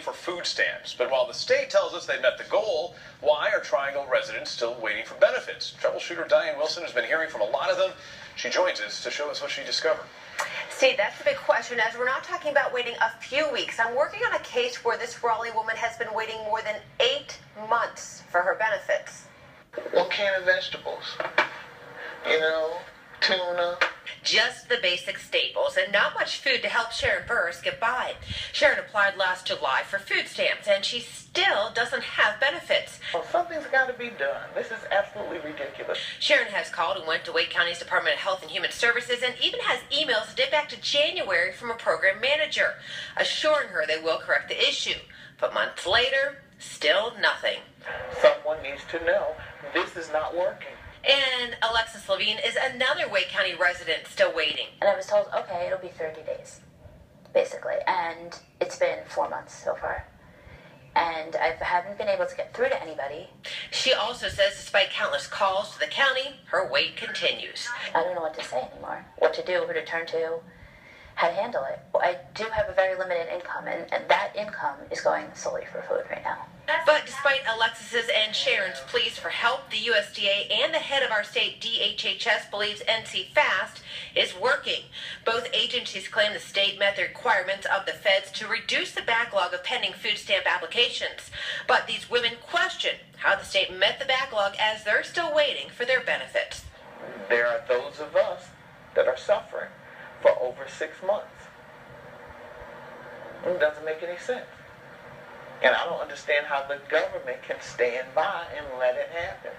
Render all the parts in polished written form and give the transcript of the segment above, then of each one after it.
for food stamps. But while the state tells us they met the goal, why are Triangle residents still waiting for benefits? Troubleshooter Diane Wilson has been hearing from a lot of them. She joins us to show us what she discovered. Steve, that's the big question, as we're not talking about waiting a few weeks. I'm working on a case where this Raleigh woman has been waiting more than 8 months for her benefits. 1 can of vegetables, tuna. Just the basic staples and not much food to help Sharon Burris get by. Sharon applied last July for food stamps and she still doesn't have benefits. Well, something's got to be done. This is absolutely ridiculous. Sharon has called and went to Wake County's Department of Health and Human Services and even has emails that date back to January from a program manager, assuring her they will correct the issue. But months later, still nothing. Someone needs to know this is not working. And Alexis Levine is another Wake County resident still waiting. And I was told, okay, it'll be 30 days, basically. And it's been 4 months so far. And I haven't been able to get through to anybody. She also says despite countless calls to the county, her wait continues. I don't know what to say anymore, what to do, who to turn to, how to handle it. I do have a very limited income, and that income is going solely for food right now. But despite Alexis's and Sharon's pleas for help, the USDA and the head of our state, DHHS, believes NC Fast is working. Both agencies claim the state met the requirements of the feds to reduce the backlog of pending food stamp applications. But these women question how the state met the backlog as they're still waiting for their benefits. There are those of us that are suffering for over 6 months. It doesn't make any sense. And I don't understand how the government can stand by and let it happen.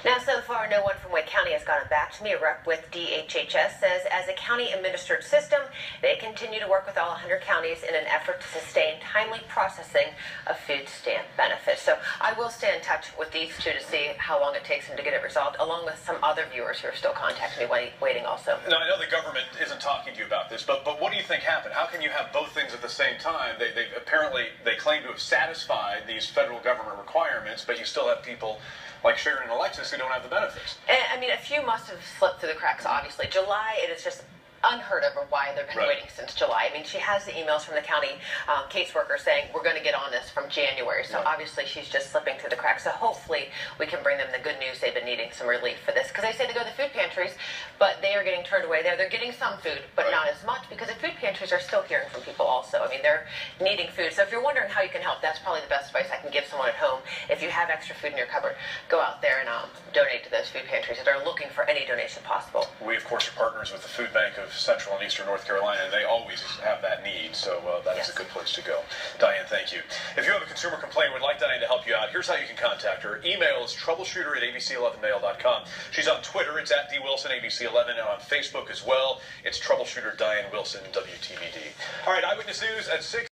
Now, so far, no one from Wake County has gotten back to me. A rep with DHHS says as a county-administered system, they continue to work with all 100 counties in an effort to sustain timely processing of food stamp benefits. So I will stay in touch with these two to see how long it takes them to get it resolved, along with some other viewers who are still contacting me waiting also. Now, I know the government isn't talking to you about this, but what do you think happened? How can you have both things at the same time? They claim to have satisfied these federal government requirements, but you still have people like Sharon and Alexis who don't have the benefits. I mean, a few must have slipped through the cracks, obviously. July, it is just unheard of why they've been waiting since July. I mean, she has the emails from the county caseworker saying, we're going to get on this from January. So obviously she's just slipping through the cracks. So hopefully we can bring them the good news. They've been needing some relief for this. Because they say they go to the food pantries, but they are getting turned away there. They're getting some food, but not as much, because the food pantries are still hearing from people also. I mean, they're needing food. So if you're wondering how you can help, that's probably the best advice I can give someone at home. If you have extra food in your cupboard, go out there and donate to those food pantries that are looking for any donation possible. We, of course, are partners with the Food Bank of Central and Eastern North Carolina, and they always have that need, so that is a good place to go. Diane, thank you. If you have a consumer complaint and would like Diane to help you out, here's how you can contact her. Email is troubleshooter@abc11mail.com. She's on Twitter. It's at DWilsonABC11, and on Facebook as well. It's Troubleshooter Diane Wilson, WTBD. All right, Eyewitness News at 6.